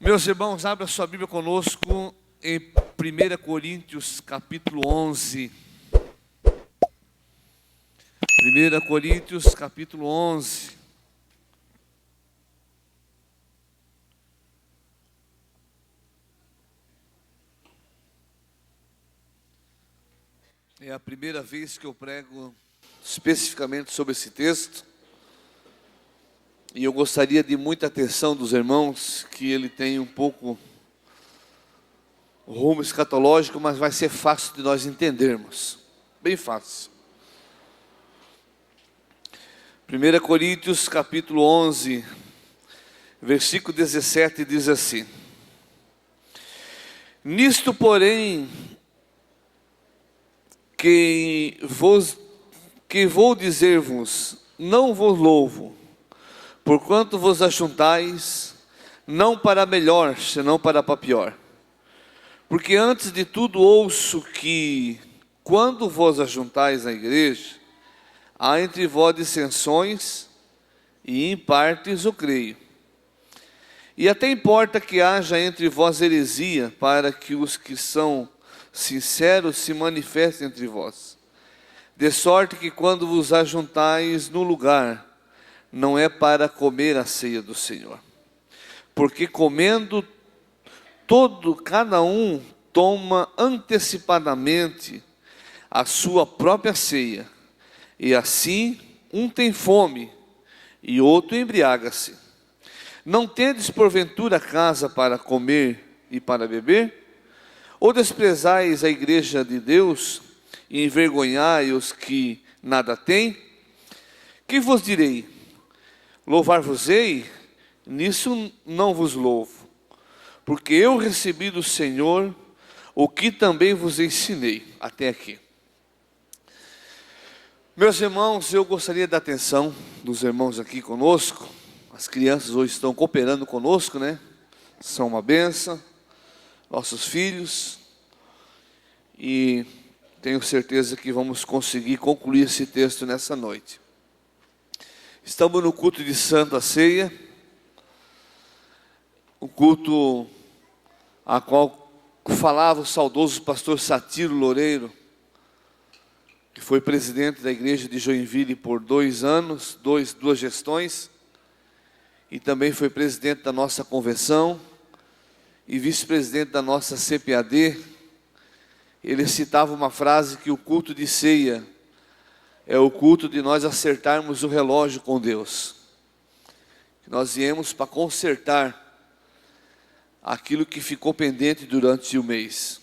Meus irmãos, abra sua Bíblia conosco em 1 Coríntios capítulo 11. 1 Coríntios capítulo 11. É a primeira vez que eu prego especificamente sobre esse texto. E eu gostaria de muita atenção dos irmãos, que ele tem um pouco rumo escatológico, mas vai ser fácil de nós entendermos. Bem fácil. 1 Coríntios capítulo 11, versículo 17 diz assim: Nisto, porém, que vou dizer-vos, não vos louvo, porquanto vos ajuntais, não para melhor, senão para pior. Porque antes de tudo ouço que, quando vos ajuntais à igreja, há entre vós dissensões, e em partes o creio. E até importa que haja entre vós heresia, para que os que são sinceros se manifestem entre vós. De sorte que quando vos ajuntais no lugar, não é para comer a ceia do Senhor. Porque comendo cada um toma antecipadamente a sua própria ceia, e assim um tem fome e outro embriaga-se. Não tendes porventura casa para comer e para beber? Ou desprezais a igreja de Deus e envergonhai os que nada têm? Que vos direi? Louvar-vos-ei? Nisso não vos louvo, porque eu recebi do Senhor o que também vos ensinei. Até aqui. Meus irmãos, eu gostaria da atenção dos irmãos aqui conosco. As crianças hoje estão cooperando conosco, né? São uma bênção, nossos filhos. E tenho certeza que vamos conseguir concluir esse texto nessa noite. Estamos no culto de Santa Ceia, o culto a qual falava o saudoso pastor Satiro Loureiro, que foi presidente da igreja de Joinville por 2 anos, duas gestões, e também foi presidente da nossa convenção e vice-presidente da nossa CPAD. Ele citava uma frase que o culto de ceia é o culto de nós acertarmos o relógio com Deus. Que nós viemos para consertar aquilo que ficou pendente durante o mês.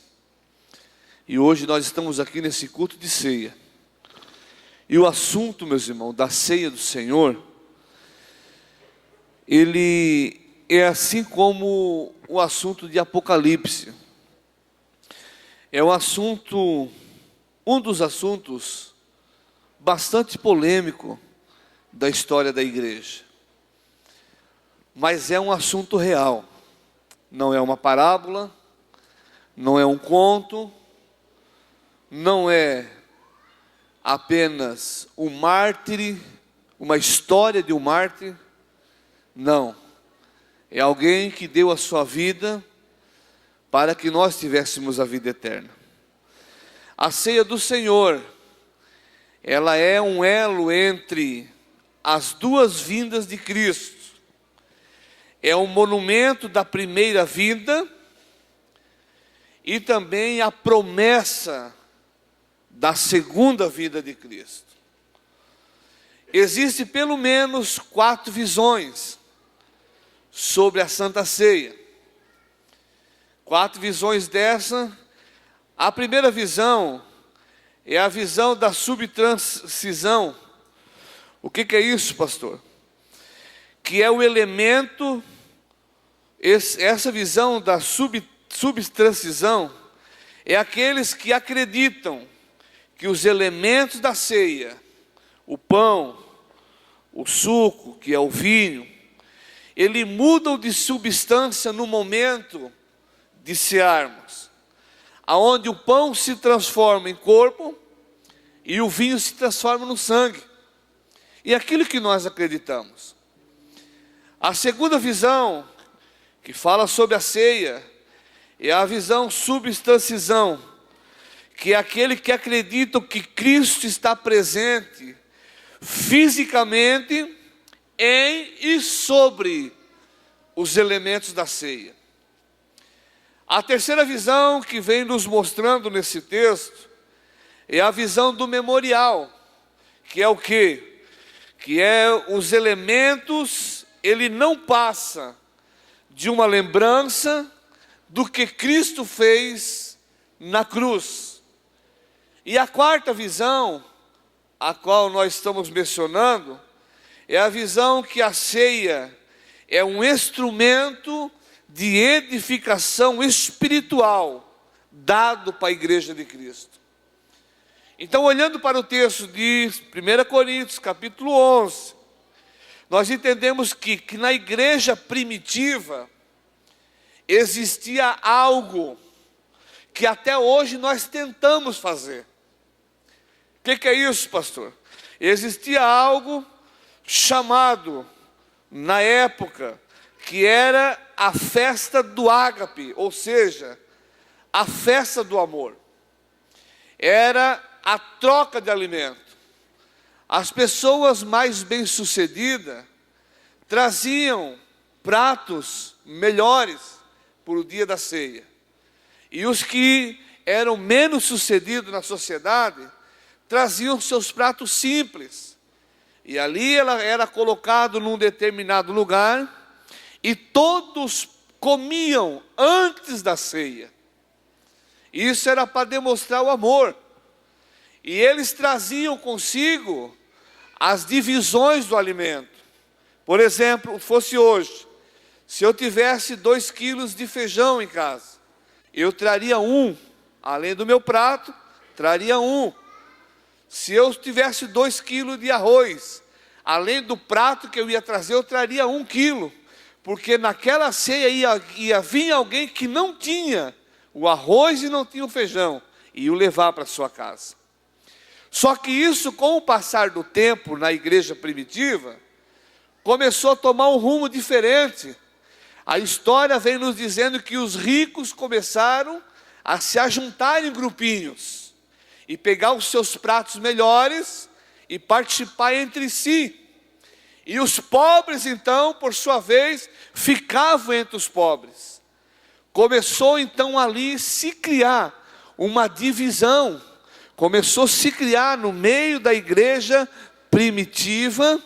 E hoje nós estamos aqui nesse culto de ceia. E o assunto, meus irmãos, da ceia do Senhor, ele é assim como o assunto de Apocalipse. É um dos assuntos bastante polêmico da história da igreja. Mas é um assunto real. Não é uma parábola, não é um conto, não é apenas um mártir, uma história de um mártir. Não. É alguém que deu a sua vida para que nós tivéssemos a vida eterna. A ceia do Senhor, ela é um elo entre as duas vindas de Cristo. É um monumento da primeira vinda e também a promessa da segunda vinda de Cristo. Existem pelo menos 4 visões sobre a Santa Ceia. 4 visões dessa. A primeira visão é a visão da subtranscisão. O que é isso, pastor? Que é o elemento, essa visão da subtranscisão, é aqueles que acreditam que os elementos da ceia, o pão, o suco, que é o vinho, ele mudam de substância no momento de cearmos, aonde o pão se transforma em corpo e o vinho se transforma no sangue. E aquilo que nós acreditamos. A segunda visão, que fala sobre a ceia, é a visão substanciação, que é aquele que acredita que Cristo está presente fisicamente em e sobre os elementos da ceia. A terceira visão que vem nos mostrando nesse texto é a visão do memorial, que é o quê? Que é os elementos, ele não passa de uma lembrança do que Cristo fez na cruz. E a quarta visão, a qual nós estamos mencionando, é a visão que a ceia é um instrumento de edificação espiritual dado para a igreja de Cristo. Então, olhando para o texto de 1 Coríntios, capítulo 11, nós entendemos que na igreja primitiva existia algo que até hoje nós tentamos fazer. O que é isso, pastor? Existia algo chamado, na época, que era a festa do ágape, ou seja, a festa do amor. Era a troca de alimento. As pessoas mais bem-sucedidas traziam pratos melhores para o dia da ceia. E os que eram menos sucedidos na sociedade traziam seus pratos simples. E ali ela era colocado num determinado lugar e todos comiam antes da ceia. Isso era para demonstrar o amor. E eles traziam consigo as divisões do alimento. Por exemplo, fosse hoje, se eu tivesse 2 quilos de feijão em casa, eu traria um, além do meu prato, traria um. Se eu tivesse 2 quilos de arroz, além do prato que eu ia trazer, eu traria 1 quilo. Porque naquela ceia ia vir alguém que não tinha o arroz e não tinha o feijão, e ia levar para sua casa. Só que isso, com o passar do tempo na igreja primitiva, começou a tomar um rumo diferente. A história vem nos dizendo que os ricos começaram a se ajuntar em grupinhos e pegar os seus pratos melhores e participar entre si. E os pobres, então, por sua vez, ficavam entre os pobres. Começou então ali se criar uma divisão. Começou a se criar no meio da igreja primitiva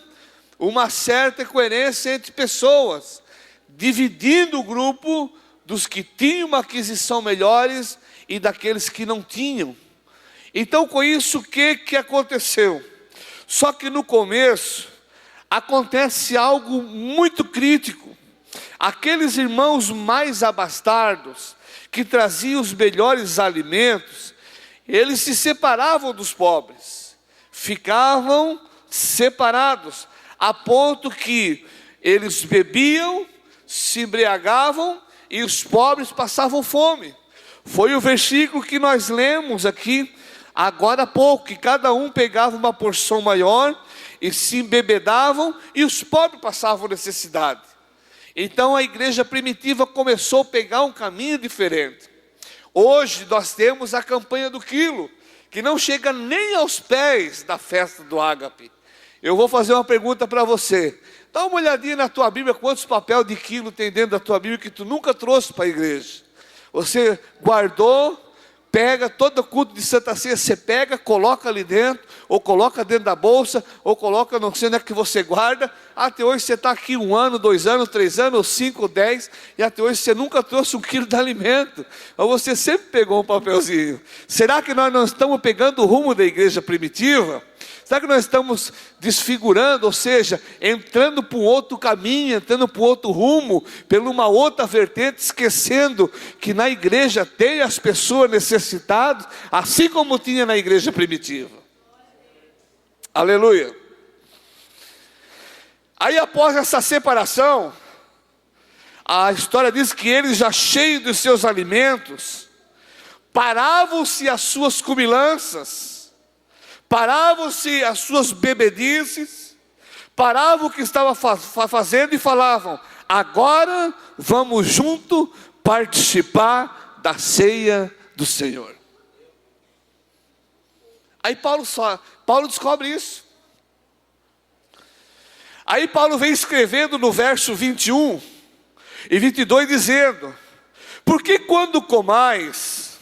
uma certa incoerência entre pessoas, dividindo o grupo dos que tinham uma aquisição melhores e daqueles que não tinham. Então, com isso, o que aconteceu? Só que no começo acontece algo muito crítico. Aqueles irmãos mais abastados, que traziam os melhores alimentos, eles se separavam dos pobres, ficavam separados, a ponto que eles bebiam, se embriagavam e os pobres passavam fome. Foi o versículo que nós lemos aqui agora há pouco, que cada um pegava uma porção maior e se embebedavam e os pobres passavam necessidade. Então a igreja primitiva começou a pegar um caminho diferente. Hoje nós temos a campanha do quilo, que não chega nem aos pés da festa do ágape. Eu vou fazer uma pergunta para você. Dá uma olhadinha na tua Bíblia, quantos papel de quilo tem dentro da tua Bíblia que tu nunca trouxe para a igreja. Você guardou, pega, todo culto de Santa Ceia, você pega, coloca ali dentro, ou coloca dentro da bolsa, ou coloca, não sei onde é que você guarda. Até hoje você está aqui 1 ano, 2 anos, 3 anos, 5, 10, e até hoje você nunca trouxe 1 quilo de alimento. Mas você sempre pegou um papelzinho. Será que nós não estamos pegando o rumo da igreja primitiva? Será que nós estamos desfigurando, ou seja, entrando para um outro caminho, entrando para um outro rumo, por uma outra vertente, esquecendo que na igreja tem as pessoas necessitadas, assim como tinha na igreja primitiva? Aleluia! Aí após essa separação, a história diz que eles, já cheios dos seus alimentos, paravam-se as suas comilanças, paravam-se as suas bebedices, paravam o que estavam fazendo e falavam: agora vamos junto participar da ceia do Senhor. Aí Paulo descobre isso. Aí Paulo vem escrevendo no verso 21 e 22 dizendo: porque quando comais,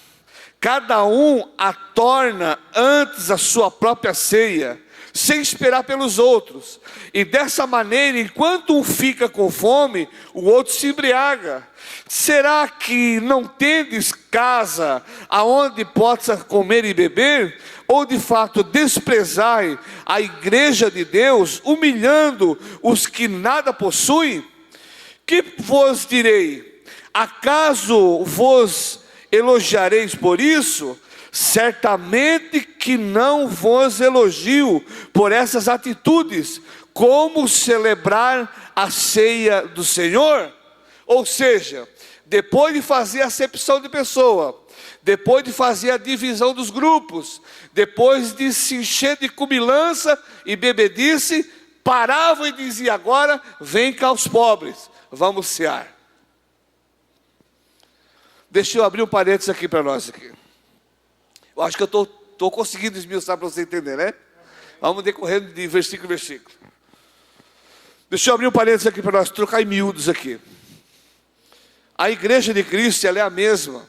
cada um a torna antes a sua própria ceia, sem esperar pelos outros, e dessa maneira, enquanto um fica com fome, o outro se embriaga. Será que não tendes casa aonde possa comer e beber? Ou de fato desprezai a igreja de Deus, humilhando os que nada possuem? Que vos direi? Acaso vos elogiareis por isso? Certamente que não vos elogio por essas atitudes. Como celebrar a ceia do Senhor? Ou seja, depois de fazer a acepção de pessoa, depois de fazer a divisão dos grupos, depois de se encher de cumilança e bebedice, paravam e diziam: agora vem cá os pobres, vamos cear. Deixa eu abrir um parênteses aqui para nós aqui. Eu acho que eu estou conseguindo esmiuçar para você entender, né? Vamos decorrendo de versículo em versículo. Deixa eu abrir um parênteses aqui para nós, trocar em miúdos aqui. A igreja de Cristo, ela é a mesma,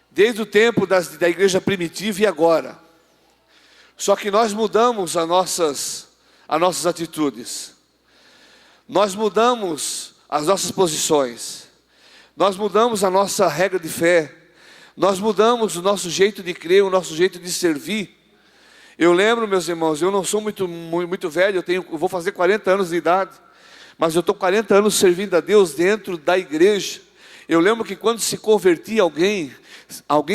desde o tempo da igreja primitiva e agora. Só que nós mudamos as nossas atitudes. Nós mudamos as nossas posições. Nós mudamos a nossa regra de fé. Nós mudamos o nosso jeito de crer, o nosso jeito de servir. Eu lembro, meus irmãos, eu não sou muito velho, eu vou fazer 40 anos de idade. Mas eu estou 40 anos servindo a Deus dentro da igreja. Eu lembro que quando se convertia alguém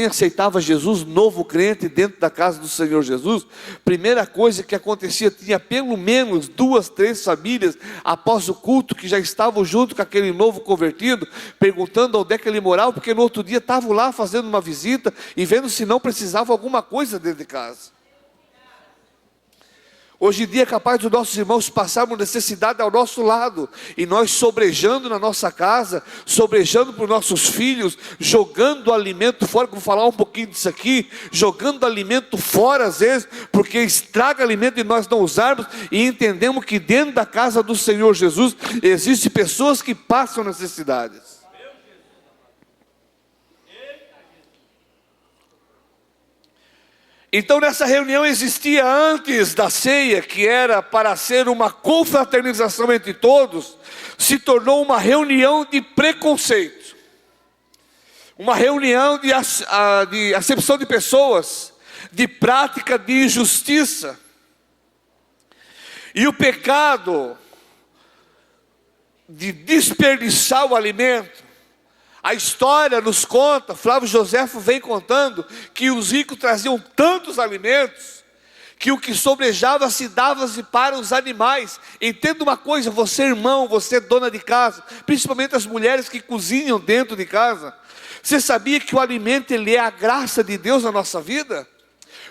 aceitava Jesus, novo crente, dentro da casa do Senhor Jesus, primeira coisa que acontecia, tinha pelo menos 2, 3 famílias, após o culto, que já estavam junto com aquele novo convertido, perguntando onde é que ele morava, porque no outro dia estavam lá fazendo uma visita, e vendo se não precisava alguma coisa dentro de casa. Hoje em dia é capaz dos nossos irmãos passarmos necessidade ao nosso lado, e nós sobrejando na nossa casa, sobrejando para os nossos filhos, jogando alimento fora. Vou falar um pouquinho disso aqui, jogando alimento fora às vezes, porque estraga alimento e nós não usarmos, e entendemos que dentro da casa do Senhor Jesus, existem pessoas que passam necessidades. Então nessa reunião existia antes da ceia, que era para ser uma confraternização entre todos, se tornou uma reunião de preconceito, uma reunião de acepção de pessoas, de prática de injustiça. E o pecado de desperdiçar o alimento, a história nos conta, Flávio Joséfo vem contando, que os ricos traziam tantos alimentos, que o que sobrejava se dava-se para os animais. Entenda uma coisa, você irmão, você dona de casa, principalmente as mulheres que cozinham dentro de casa, você sabia que o alimento, ele é a graça de Deus na nossa vida?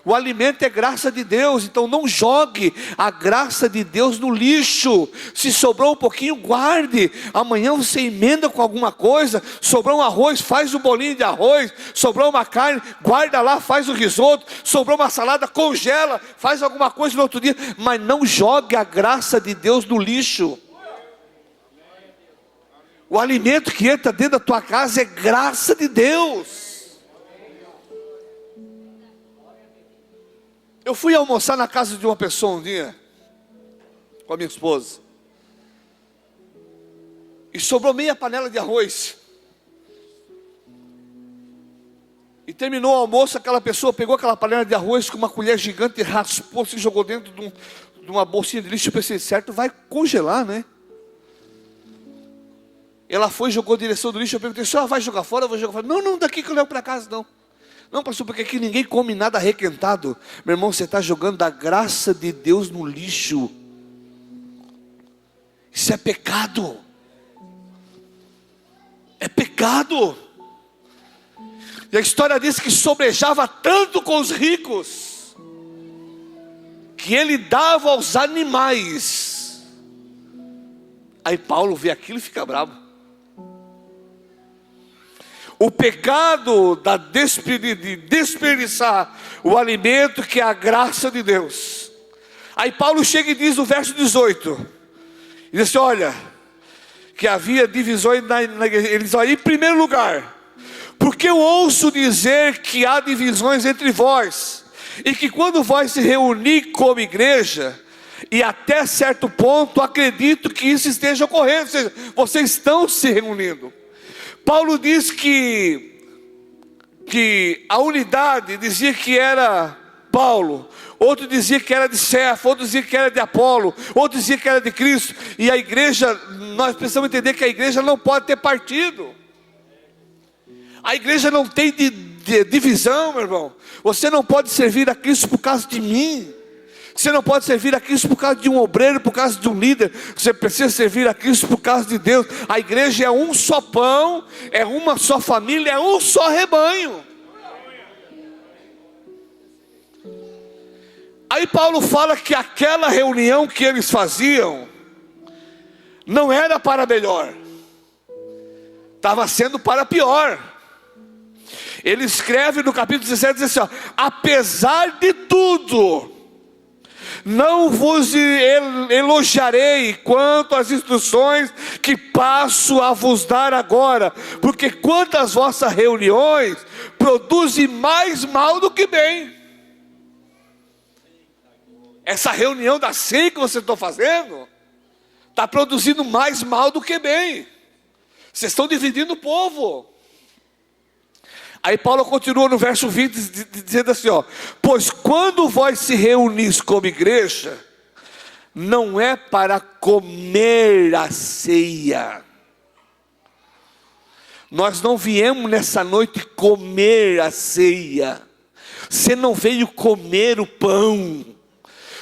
O alimento é graça de Deus, então não jogue a graça de Deus no lixo. Se sobrou um pouquinho, guarde. Amanhã você emenda com alguma coisa. Sobrou um arroz, faz um bolinho de arroz. Sobrou uma carne, guarda lá, faz o risoto. Sobrou uma salada, congela, faz alguma coisa no outro dia. Mas não jogue a graça de Deus no lixo. O alimento que entra dentro da tua casa é graça de Deus. Eu fui almoçar na casa de uma pessoa um dia, com a minha esposa, e sobrou meia panela de arroz. E terminou o almoço, aquela pessoa pegou aquela panela de arroz com uma colher gigante e raspou, se jogou dentro de uma bolsinha de lixo. Eu pensei, certo, vai congelar, né? Ela foi, jogou a direção do lixo. Eu perguntei, a senhora vai jogar fora? Eu vou jogar fora. Não, daqui que eu levo para casa, não. Não, pastor, porque aqui ninguém come nada requentado. Meu irmão, você está jogando a graça de Deus no lixo. Isso é pecado. É pecado. E a história diz que sobrejava tanto com os ricos, que ele dava aos animais. Aí Paulo vê aquilo e fica bravo. O pecado de desperdiçar o alimento que é a graça de Deus. Aí Paulo chega e diz no verso 18, diz assim, olha, que havia divisões na igreja. Ele diz, olha, em primeiro lugar, porque eu ouço dizer que há divisões entre vós, e que quando vós se reunir como igreja, e até certo ponto acredito que isso esteja ocorrendo, ou seja, vocês estão se reunindo. Paulo diz que a unidade dizia que era Paulo, outro dizia que era de Cefas, outro dizia que era de Apolo, outro dizia que era de Cristo. E a igreja, nós precisamos entender que a igreja não pode ter partido. A igreja não tem divisão, meu irmão. Você não pode servir a Cristo por causa de mim. Você não pode servir a Cristo por causa de um obreiro, por causa de um líder. Você precisa servir a Cristo por causa de Deus. A igreja é um só pão, é uma só família, é um só rebanho. Aí Paulo fala que aquela reunião que eles faziam não era para melhor, estava sendo para pior. Ele escreve no capítulo 17, diz assim, ó, apesar de tudo, não vos elogiarei quanto às instruções que passo a vos dar agora, porque quanto às vossas reuniões, produzem mais mal do que bem. Essa reunião da ceia que vocês estão fazendo, está produzindo mais mal do que bem. Vocês estão dividindo o povo. Aí Paulo continua no verso 20, dizendo assim, ó, pois quando vós se reunis como igreja, não é para comer a ceia. Nós não viemos nessa noite comer a ceia. Você não veio comer o pão.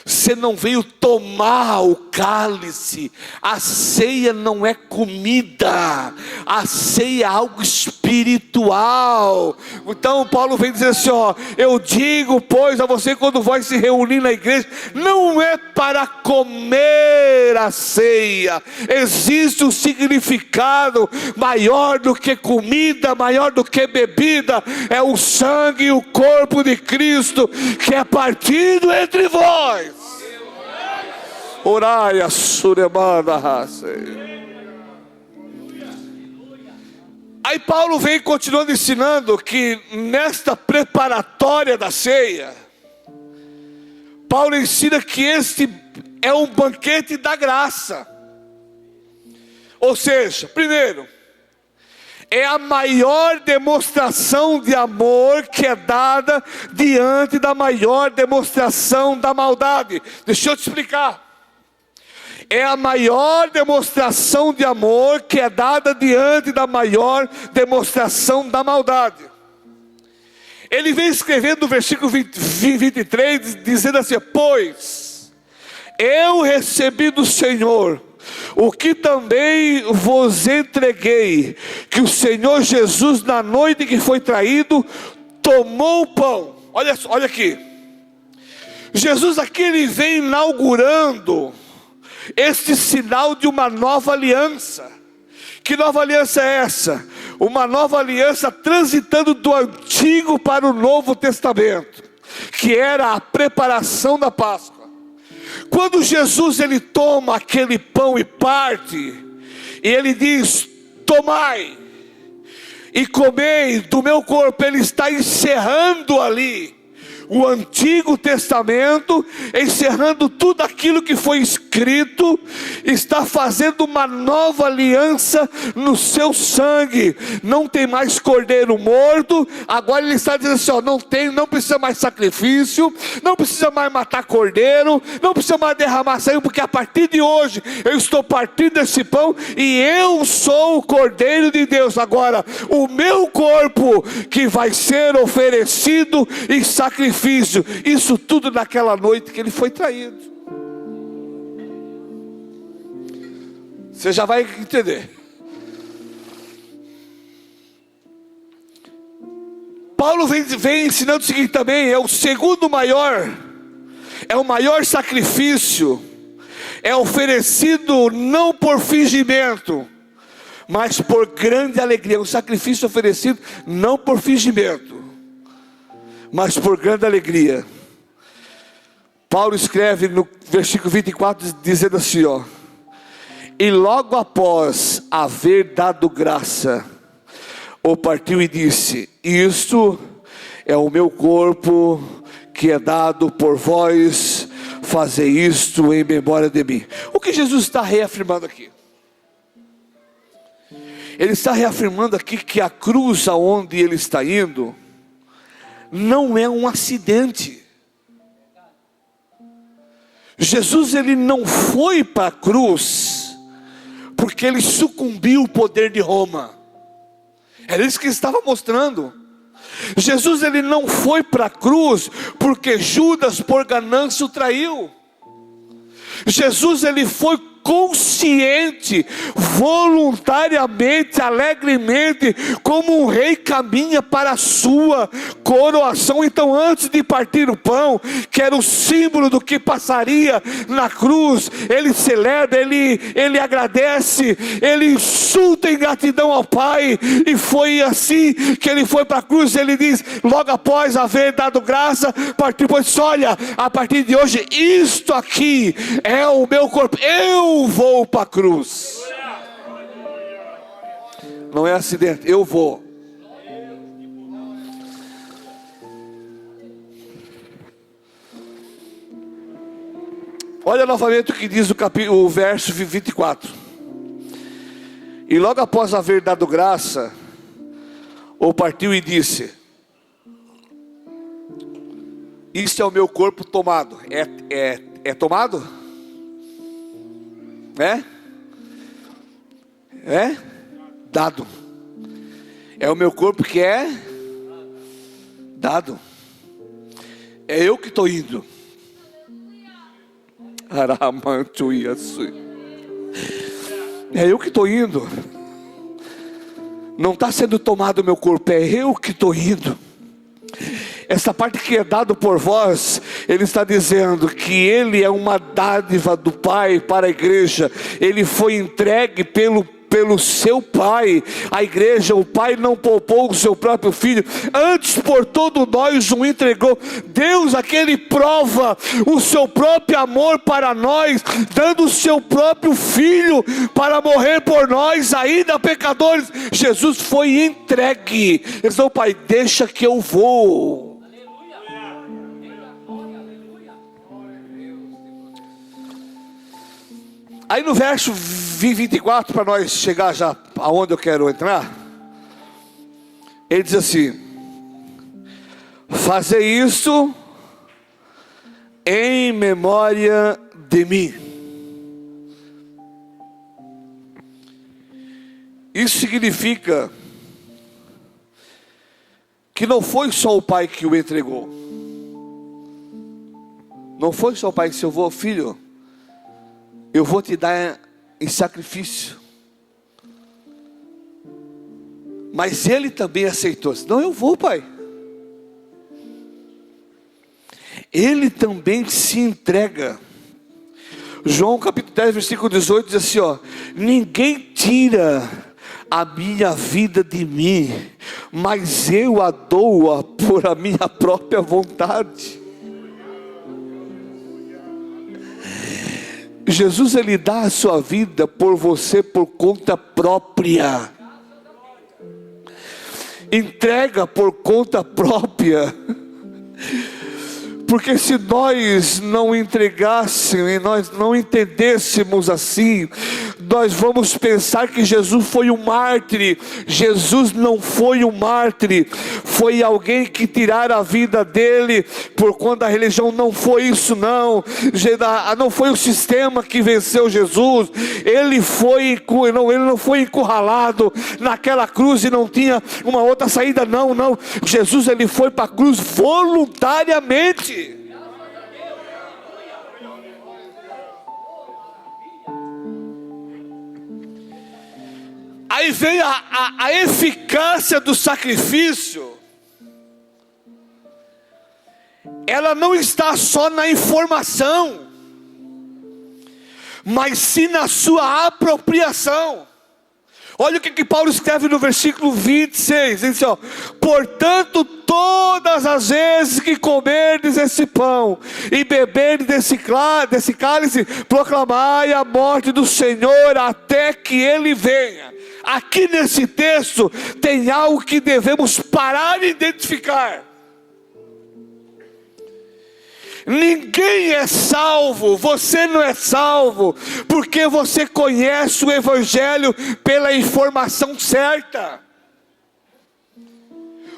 Você não veio tomar o cálice. A ceia não é comida, a ceia é algo espiritual. Então Paulo vem dizer assim, ó, eu digo pois a você, quando vós se reunir na igreja, não é para comer a ceia. Existe um significado maior do que comida, maior do que bebida. É o sangue e o corpo de Cristo que é partido entre vós. Orai a suremanda raça. Aí Paulo vem continuando ensinando que nesta preparatória da ceia, Paulo ensina que este é um banquete da graça. Ou seja, primeiro, é a maior demonstração de amor que é dada diante da maior demonstração da maldade. Deixa eu te explicar. É a maior demonstração de amor que é dada diante da maior demonstração da maldade. Ele vem escrevendo no versículo 23, dizendo assim, pois eu recebi do Senhor o que também vos entreguei, que o Senhor Jesus, na noite que foi traído, tomou o pão. Olha aqui. Jesus aqui, ele vem inaugurando este sinal de uma nova aliança. Que nova aliança é essa? Uma nova aliança transitando do Antigo para o Novo Testamento, que era a preparação da Páscoa. Quando Jesus ele toma aquele pão e parte, e ele diz, tomai e comei do meu corpo, ele está encerrando ali o Antigo Testamento, encerrando tudo aquilo que foi escrito, está fazendo uma nova aliança no seu sangue. Não tem mais cordeiro morto. Agora ele está dizendo assim, ó, não precisa mais sacrifício, não precisa mais matar cordeiro, não precisa mais derramar sangue, porque a partir de hoje eu estou partindo desse pão e eu sou o cordeiro de Deus. Agora o meu corpo que vai ser oferecido em sacrifício. Isso tudo naquela noite que ele foi traído. Você já vai entender. Paulo vem ensinando o seguinte também, é o segundo maior, é o maior sacrifício, é oferecido não por fingimento, mas por grande alegria. Um sacrifício oferecido não por fingimento, mas por grande alegria. Paulo escreve no versículo 24, dizendo assim, ó: e logo após haver dado graça, o partiu e disse: isto é o meu corpo que é dado por vós, fazei isto em memória de mim. O que Jesus está reafirmando aqui? Ele está reafirmando aqui que a cruz aonde ele está indo não é um acidente. Jesus, ele não foi para a cruz porque ele sucumbiu ao poder de Roma. Era isso que ele estava mostrando. Jesus, ele não foi para a cruz porque Judas por ganância o traiu. Jesus, ele foi consciente, voluntariamente, alegremente, como um rei caminha para a sua coroação. Então, antes de partir o pão, que era o símbolo do que passaria na cruz, ele celebra, ele agradece, ele insulta em gratidão ao Pai. E foi assim que ele foi para a cruz. Ele diz, logo após haver dado graça, partiu, pois olha, a partir de hoje, isto aqui é o meu corpo, eu vou para a cruz. Não é acidente, eu vou. Olha novamente o que diz o verso 24. E logo após haver dado graça, o partiu e disse: isto é o meu corpo tomado. É tomado? É dado. É o meu corpo que é dado. É eu que estou indo. É eu que estou indo. Não está sendo tomado o meu corpo, é eu que estou indo. Essa parte que é dado por vós, ele está dizendo que ele é uma dádiva do Pai para a igreja. Ele foi entregue pelo seu Pai. A igreja, o Pai não poupou o seu próprio Filho, antes por todos nós o entregou. Deus, aquele prova o seu próprio amor para nós, dando o seu próprio Filho para morrer por nós, ainda pecadores. Jesus foi entregue. Ele disse: Pai, deixa que eu vou. Aí no verso 24, para nós chegar já aonde eu quero entrar, ele diz assim: fazei isso em memória de mim. Isso significa que não foi só o Pai que o entregou. Não foi só o Pai que disse: eu vou, filho, eu vou te dar em sacrifício. Mas ele também aceitou. Não, eu vou, Pai. Ele também se entrega. João capítulo 10, versículo 18 diz assim, ó: ninguém tira a minha vida de mim, mas eu a dou por a minha própria vontade. Jesus, ele dá a sua vida por você por conta própria. Entrega por conta própria. Porque se nós não entregássemos e nós não entendêssemos assim, nós vamos pensar que Jesus foi um mártir. Jesus não foi um mártir. Foi alguém que tiraram a vida dele por conta da religião. Não foi isso não. Não foi o sistema que venceu Jesus. Ele não foi encurralado naquela cruz e não tinha uma outra saída. Não. Jesus, ele foi para a cruz voluntariamente. Aí vem a eficácia do sacrifício. Ela não está só na informação, mas sim na sua apropriação. Olha o que Paulo escreve no versículo 26, diz assim, ó: portanto, todas as vezes que comerdes esse pão e beberdes desse cálice, proclamai a morte do Senhor até que Ele venha. Aqui nesse texto tem algo que devemos parar e identificar. Ninguém é salvo, você não é salvo, porque você conhece o Evangelho pela informação certa.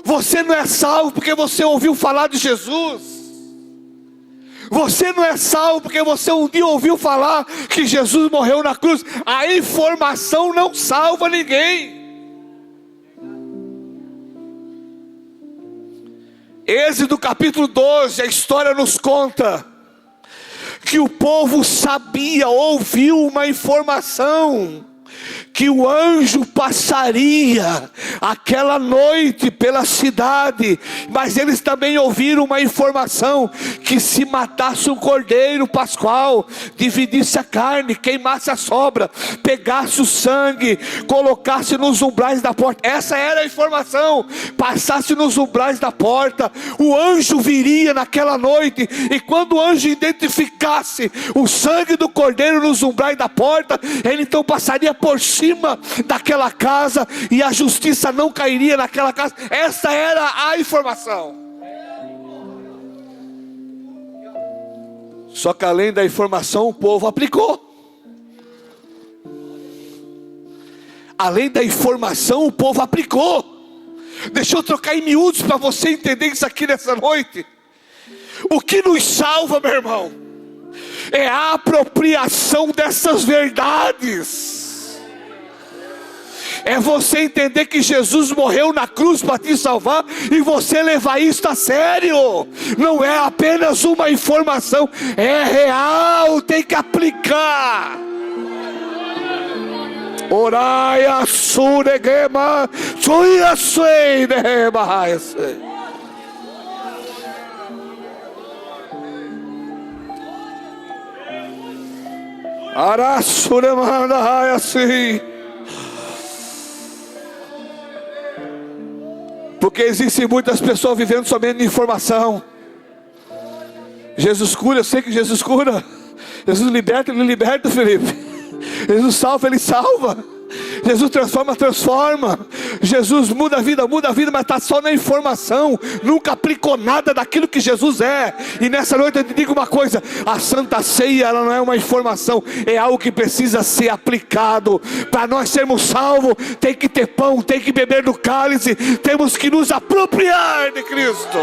Você não é salvo porque você ouviu falar de Jesus. Você não é salvo porque você um dia ouviu falar que Jesus morreu na cruz. A informação não salva ninguém. Êxodo capítulo 12, a história nos conta que o povo sabia, ouviu uma informação, que o anjo passaria aquela noite pela cidade, mas eles também ouviram uma informação, que se matasse um cordeiro pascual, dividisse a carne, queimasse a sobra, pegasse o sangue, colocasse nos umbrais da porta, essa era a informação, passasse nos umbrais da porta, o anjo viria naquela noite, e quando o anjo identificasse o sangue do cordeiro nos umbrais da porta, ele então passaria por cima daquela casa, e a justiça não cairia naquela casa. Essa era a informação. Só que além da informação, o povo aplicou. Além da informação, o povo aplicou. Deixa eu trocar em miúdos para você entender isso aqui nessa noite. O que nos salva, meu irmão, é a apropriação dessas verdades. É você entender que Jesus morreu na cruz para te salvar, e você levar isso a sério. Não é apenas uma informação, é real, tem que aplicar. Orai a suregema, suia suei dema. Ara suremanda assim. Porque existem muitas pessoas vivendo somente de informação. Jesus cura, eu sei que Jesus cura. Jesus liberta, Ele liberta, Felipe. Jesus salva, Ele salva. Jesus transforma, transforma. Jesus muda a vida, mas está só na informação. Nunca aplicou nada daquilo que Jesus é. E nessa noite eu te digo uma coisa: a Santa Ceia, ela não é uma informação, é algo que precisa ser aplicado. Para nós sermos salvos, tem que ter pão, tem que beber do cálice, temos que nos apropriar de Cristo.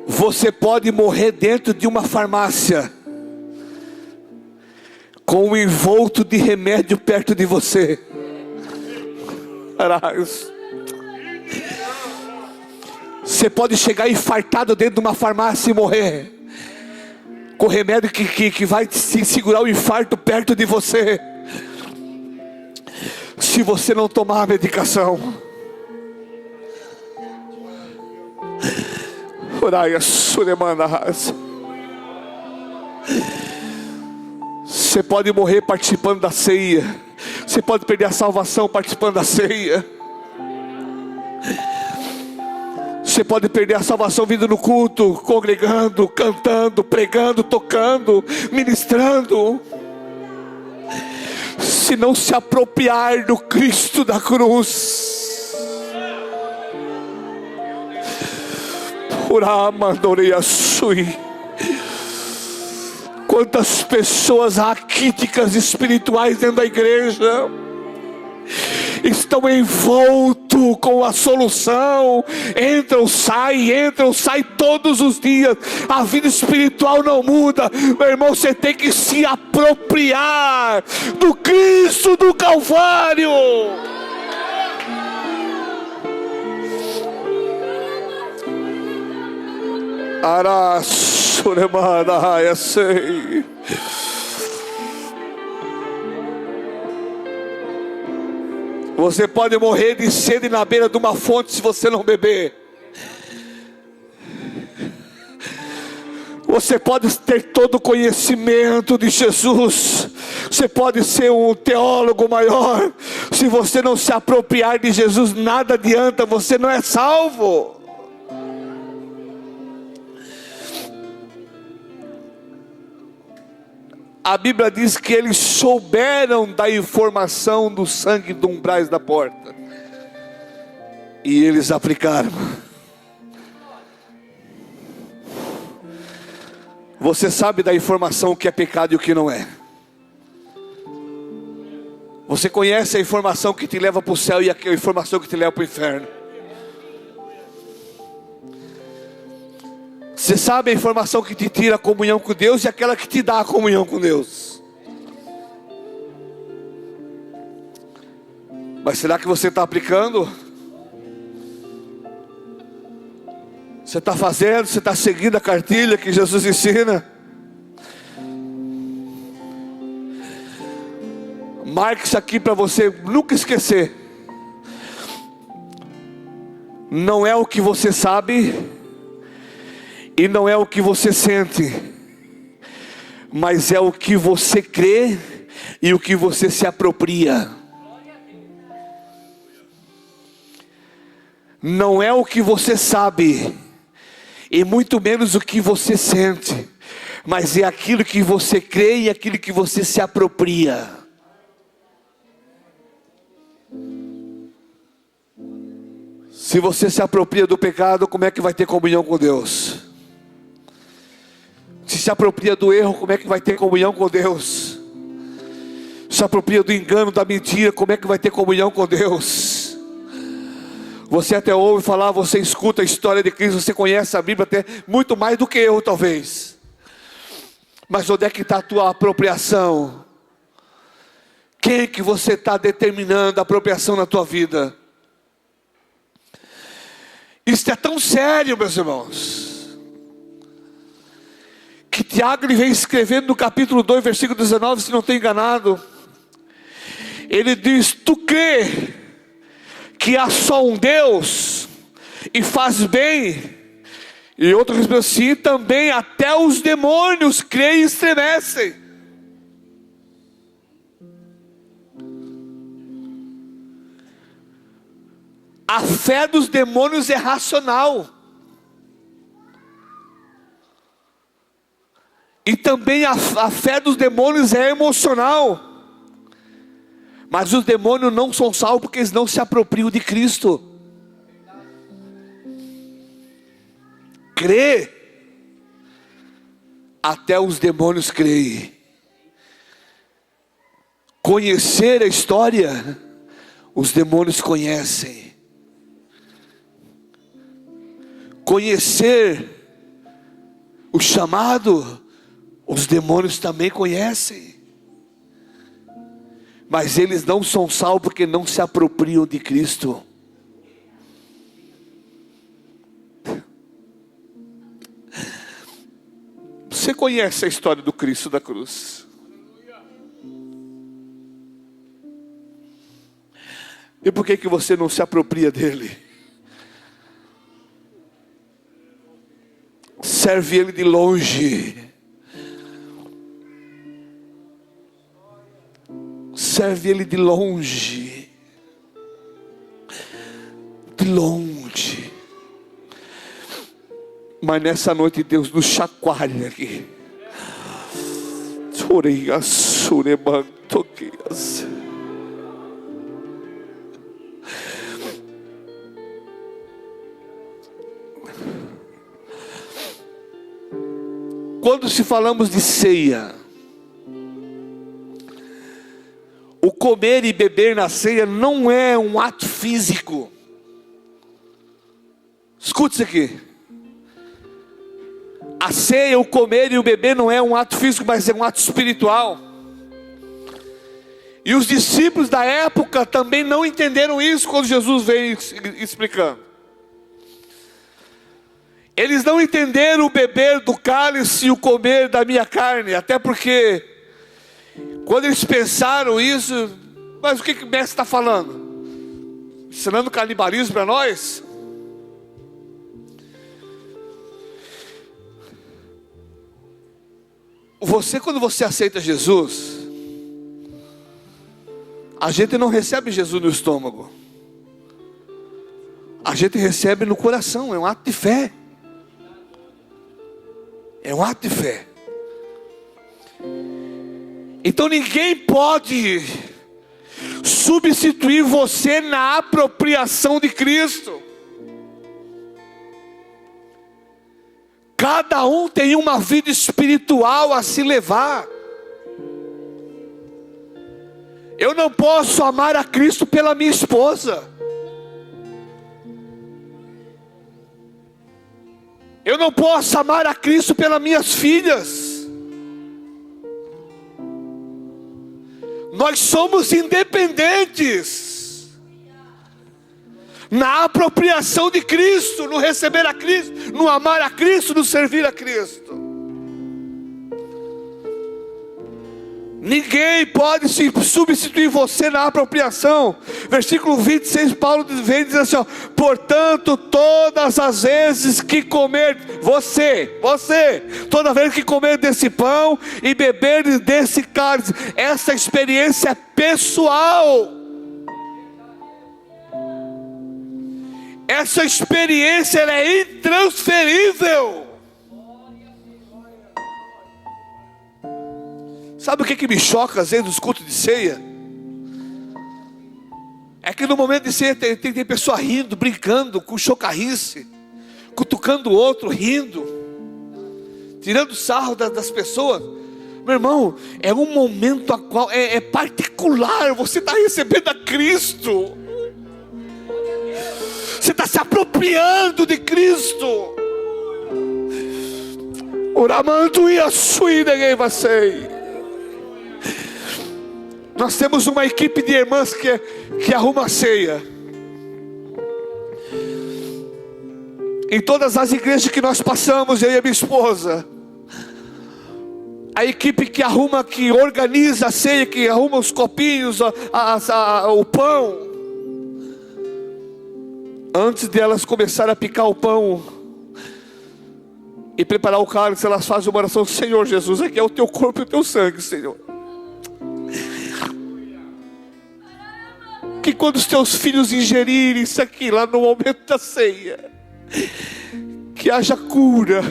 Você pode morrer dentro de uma farmácia, com um envolto de remédio perto de você. Você pode chegar infartado dentro de uma farmácia e morrer, com remédio que vai segurar o infarto perto de você, se você não tomar a medicação. Você pode morrer participando da ceia. Você pode perder a salvação participando da ceia. Você pode perder a salvação vindo no culto, congregando, cantando, pregando, tocando, ministrando, se não se apropriar do Cristo da cruz. Quantas pessoas raquíticas espirituais dentro da igreja estão envoltos com a solução, entram, sai todos os dias, a vida espiritual não muda. Meu irmão, você tem que se apropriar do Cristo do Calvário. Aras Suremada, eu sei. Você pode morrer de sede na beira de uma fonte se você não beber. Você pode ter todo o conhecimento de Jesus. Você pode ser um teólogo maior. Se você não se apropriar de Jesus, nada adianta. Você não é salvo. A Bíblia diz que eles souberam da informação do sangue dos umbrais da porta. E eles aplicaram. Você sabe da informação o que é pecado e o que não é. Você conhece a informação que te leva para o céu e a informação que te leva para o inferno. Você sabe a informação que te tira a comunhão com Deus e aquela que te dá a comunhão com Deus. Mas será que você está aplicando? Você está fazendo, você está seguindo a cartilha que Jesus ensina? Marque isso aqui para você nunca esquecer. Não é o que você sabe e não é o que você sente, mas é o que você crê e o que você se apropria. Não é o que você sabe e muito menos o que você sente, mas é aquilo que você crê e aquilo que você se apropria. Se você se apropria do pecado, como é que vai ter comunhão com Deus? Se apropria do erro, como é que vai ter comunhão com Deus? Se apropria do engano, da mentira, como é que vai ter comunhão com Deus? Você até ouve falar, você escuta a história de Cristo, você conhece a Bíblia até muito mais do que eu talvez. Mas onde é que está a tua apropriação? Quem que você está determinando a apropriação na tua vida? Isso é tão sério, meus irmãos, que Tiago ele vem escrevendo no capítulo 2, versículo 19, se não estou enganado. Ele diz: tu crê que há só um Deus e faz bem? E outro responde assim: também até os demônios creem e estremecem. A fé dos demônios é racional. E também a fé dos demônios é emocional. Mas os demônios não são salvos porque eles não se apropriam de Cristo. Crê, até os demônios creem. Conhecer a história, os demônios conhecem. Conhecer o chamado, os demônios também conhecem. Mas eles não são salvos porque não se apropriam de Cristo. Você conhece a história do Cristo da cruz? E por que você não se apropria dele? Serve ele de longe. Serve ele de longe. De longe. Mas nessa noite Deus nos chacoalha aqui. Quando se falamos de ceia, o comer e beber na ceia não é um ato físico. Escute isso aqui. A ceia, o comer e o beber não é um ato físico, mas é um ato espiritual. E os discípulos da época também não entenderam isso quando Jesus veio explicando. Eles não entenderam o beber do cálice e o comer da minha carne, até porque, quando eles pensaram isso, mas o que o mestre está falando? Ensinando canibalismo para nós? Quando você aceita Jesus, a gente não recebe Jesus no estômago, a gente recebe no coração, é um ato de fé. É um ato de fé. Então ninguém pode substituir você na apropriação de Cristo. Cada um tem uma vida espiritual a se levar. Eu não posso amar a Cristo pela minha esposa. Eu não posso amar a Cristo pelas minhas filhas. Nós somos independentes na apropriação de Cristo, no receber a Cristo, no amar a Cristo, no servir a Cristo. Ninguém pode substituir você na apropriação. Versículo 26, Paulo vem dizer assim, ó, portanto, todas as vezes que comer, você, toda vez que comer desse pão e beber desse cálice, essa experiência é pessoal. Essa experiência ela é intransferível. Sabe o que me choca às vezes nos cultos de ceia? É que no momento de ceia tem pessoa rindo, brincando, com chocarrice, cutucando o outro, rindo, tirando sarro das pessoas. Meu irmão, é um momento a qual é particular. Você está recebendo a Cristo. Você está se apropriando de Cristo. Oramando e a sua ninguém vai ser. Nós temos uma equipe de irmãs que arruma a ceia. Em todas as igrejas que nós passamos, eu e a minha esposa, a equipe que arruma, que organiza a ceia, que arruma os copinhos, o pão, antes de elas começarem a picar o pão e preparar o cálice, elas fazem uma oração: Senhor Jesus, aqui é o teu corpo e o teu sangue, Senhor. Que quando os teus filhos ingerirem isso aqui lá no momento da ceia, que haja cura.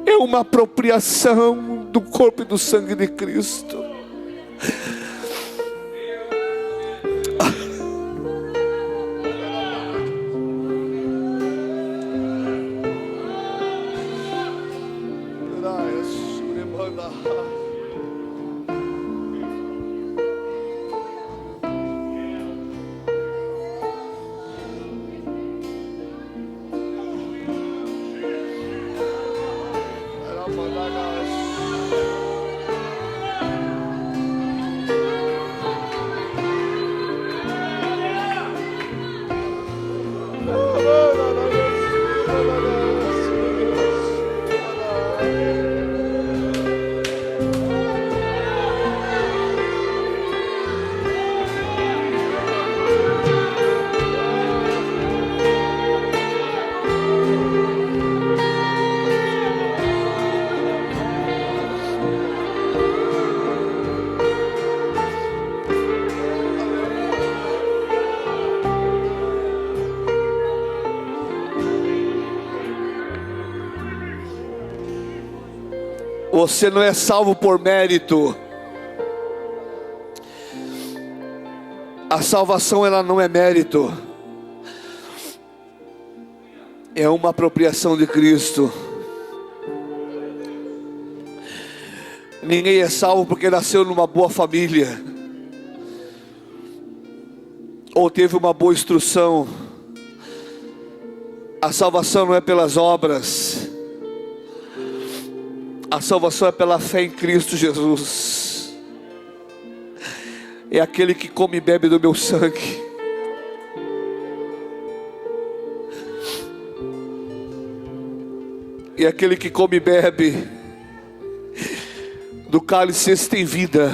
É uma apropriação do corpo e do sangue de Cristo. Você não é salvo por mérito. A salvação ela não é mérito. É uma apropriação de Cristo. Ninguém é salvo porque nasceu numa boa família, ou teve uma boa instrução. A salvação não é pelas obras. A salvação é pela fé em Cristo Jesus. É aquele que come e bebe do meu sangue. e aquele que come e bebe do cálice esse tem vida.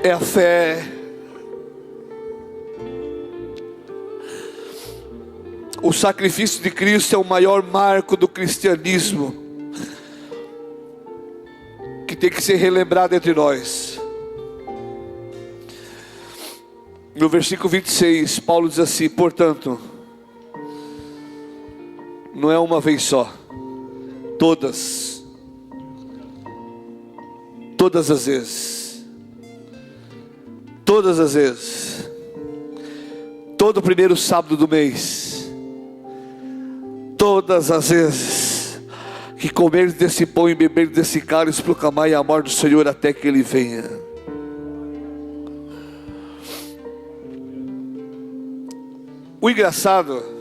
É a fé. O sacrifício de Cristo é o maior marco do cristianismo, que tem que ser relembrado entre nós. No versículo 26, Paulo diz assim: portanto, não é uma vez só, todas as vezes, todo primeiro sábado do mês, todas as vezes que comeres desse pão e beberes desse cálice, proclamai a morte do Senhor até que Ele venha. O engraçado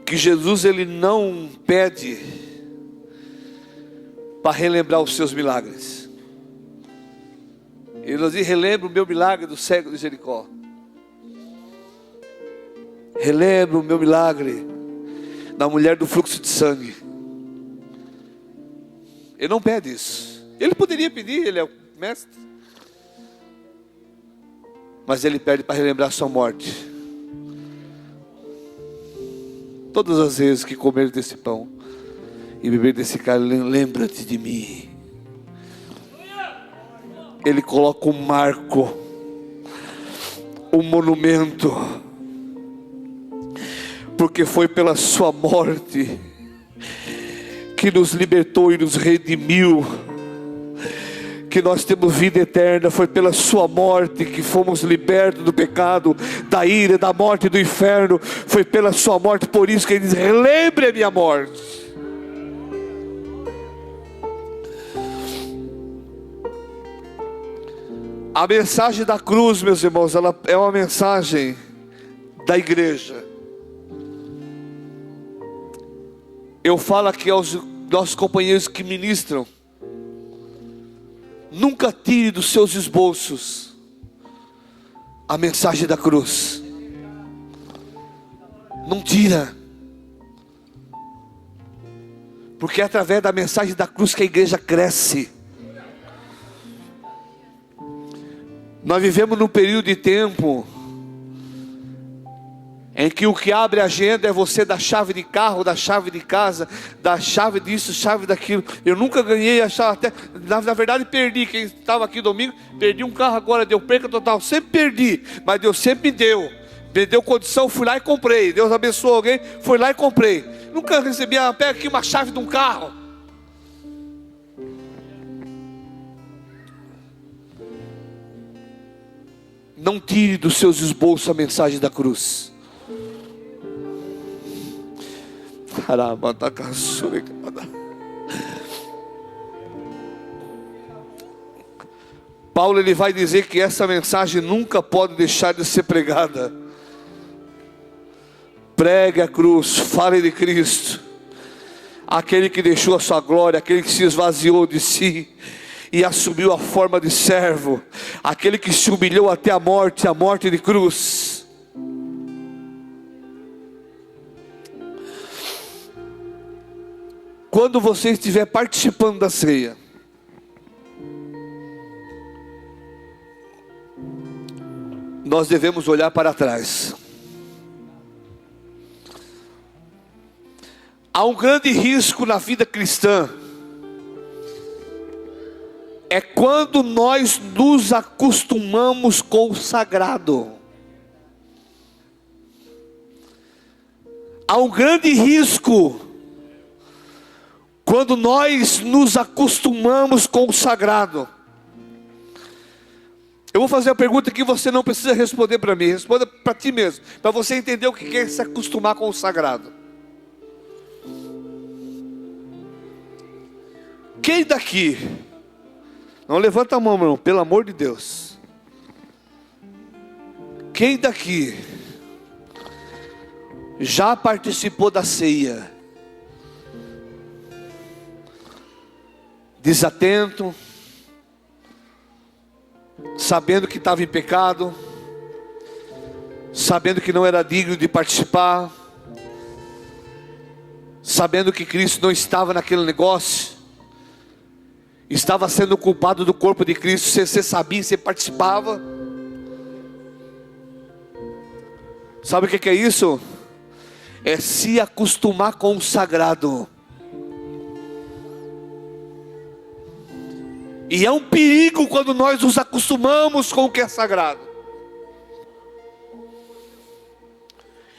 que Jesus ele não pede para relembrar os seus milagres. Ele nos diz: relembra o meu milagre do cego de Jericó. Relembra o meu milagre da mulher do fluxo de sangue. Ele não pede isso. Ele poderia pedir, ele é o mestre. Mas ele pede para relembrar sua morte. Todas as vezes que comer desse pão e beber desse cálice, lembra-te de mim. Ele coloca um marco, um monumento, porque foi pela sua morte que nos libertou e nos redimiu, que nós temos vida eterna. Foi pela sua morte que fomos libertos do pecado, da ira, da morte e do inferno. Foi pela sua morte, por isso que ele diz: relembre a minha morte. A mensagem da cruz, meus irmãos, ela é uma mensagem da igreja. Eu falo aqui aos nossos companheiros que ministram: nunca tire dos seus esboços a mensagem da cruz. Não tira, porque é através da mensagem da cruz que a igreja cresce. Nós vivemos num período de tempo em que o que abre a agenda é você dar chave de carro, dar chave de casa, dar chave disso, chave daquilo. Eu nunca ganhei a chave, até, na verdade perdi. Quem estava aqui domingo, perdi um carro agora, deu perca total. Sempre perdi, mas Deus sempre me deu condição, fui lá e comprei. Deus abençoou alguém, fui lá e comprei. Nunca recebi, pega aqui uma chave de um carro. Não tire dos seus esboços a mensagem da cruz. Paulo ele vai dizer que essa mensagem nunca pode deixar de ser pregada. Pregue a cruz, fale de Cristo, aquele que deixou a sua glória, aquele que se esvaziou de si e assumiu a forma de servo, aquele que se humilhou até a morte de cruz. Quando você estiver participando da ceia, nós devemos olhar para trás. Há um grande risco na vida cristã, é quando nós nos acostumamos com o sagrado. Há um grande risco quando nós nos acostumamos com o sagrado. Eu vou fazer a pergunta que você não precisa responder para mim, responda para ti mesmo, para você entender o que é se acostumar com o sagrado. Quem daqui, não levanta a mão, irmão, pelo amor de Deus. Quem daqui já participou da ceia desatento, sabendo que estava em pecado, sabendo que não era digno de participar, sabendo que Cristo não estava naquele negócio, estava sendo culpado do corpo de Cristo. Você sabia, você participava. Sabe o que é isso? É se acostumar com o sagrado. E é um perigo quando nós nos acostumamos com o que é sagrado.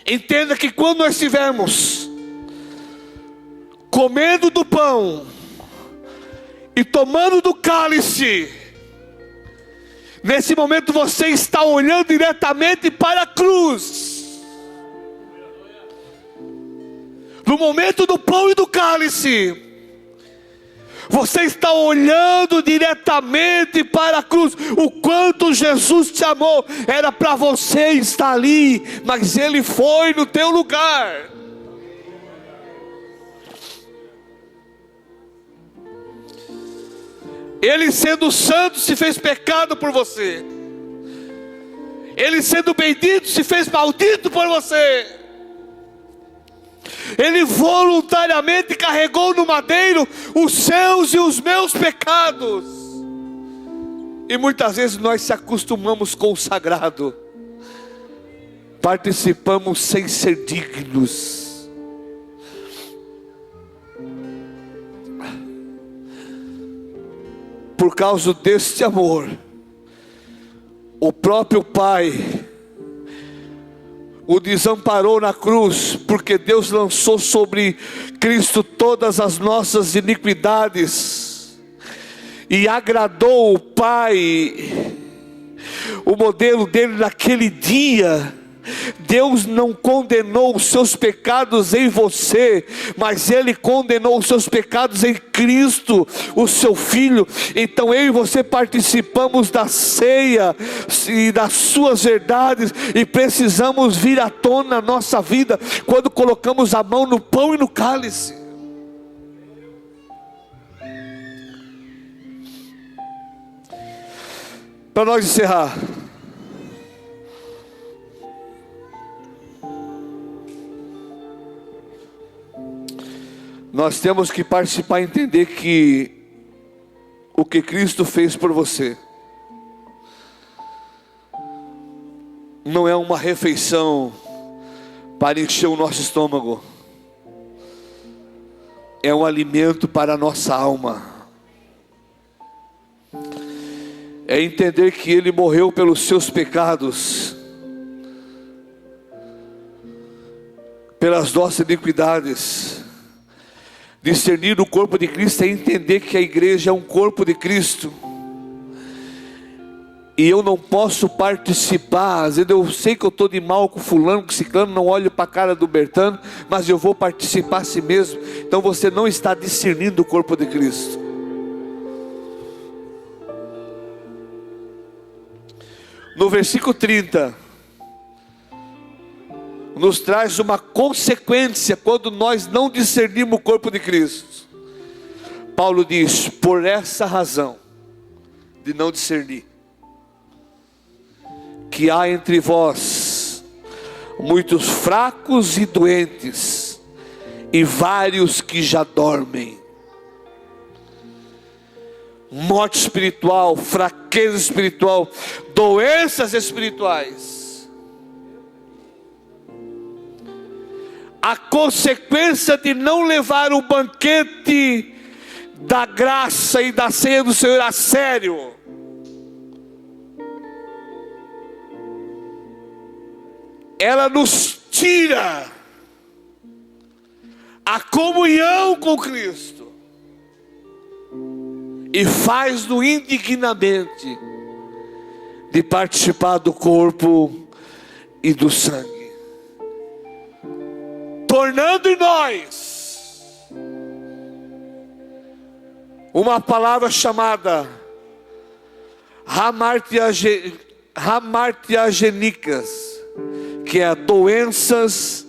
Entenda que quando nós estivermos comendo do pão e tomando do cálice, nesse momento você está olhando diretamente para a cruz. No momento do pão e do cálice, você está olhando diretamente para a cruz. O quanto Jesus te amou. Era para você estar ali, mas Ele foi no teu lugar. Ele, sendo santo, se fez pecado por você. Ele, sendo bendito, se fez maldito por você. Ele voluntariamente carregou no madeiro os seus e os meus pecados. E muitas vezes nós se acostumamos com o sagrado, participamos sem ser dignos. Por causa deste amor, o próprio Pai o desamparou na cruz, porque Deus lançou sobre Cristo todas as nossas iniquidades, e agradou o Pai. O modelo dele naquele dia, Deus não condenou os seus pecados em você, mas Ele condenou os seus pecados em Cristo, o seu Filho. Então eu e você participamos da ceia e das suas verdades, e precisamos vir à tona na nossa vida, quando colocamos a mão no pão e no cálice. Para nós encerrar, nós temos que participar e entender que o que Cristo fez por você não é uma refeição para encher o nosso estômago, é um alimento para a nossa alma. É entender que Ele morreu pelos seus pecados, pelas nossas iniquidades. Discernir o corpo de Cristo é entender que a igreja é um corpo de Cristo, e eu não posso participar. Às vezes eu sei que eu estou de mal com fulano, com ciclano, não olho para a cara do Bertano, mas eu vou participar a si mesmo. Então você não está discernindo o corpo de Cristo. No versículo 30, nos traz uma consequência quando nós não discernimos o corpo de Cristo. Paulo diz: por essa razão de não discernir, que há entre vós muitos fracos e doentes, e vários que já dormem. Morte espiritual, fraqueza espiritual, doenças espirituais. A consequência de não levar o banquete da graça e da ceia do Senhor a sério, ela nos tira a comunhão com Cristo e faz-nos indignamente de participar do corpo e do sangue, tornando em nós uma palavra chamada hamartiagênicas, que é doenças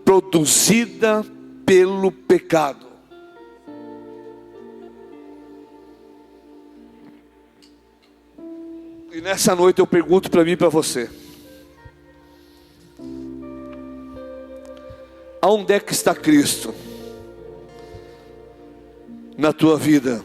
produzidas pelo pecado. E nessa noite eu pergunto para mim e para você: Aonde é que está Cristo na tua vida?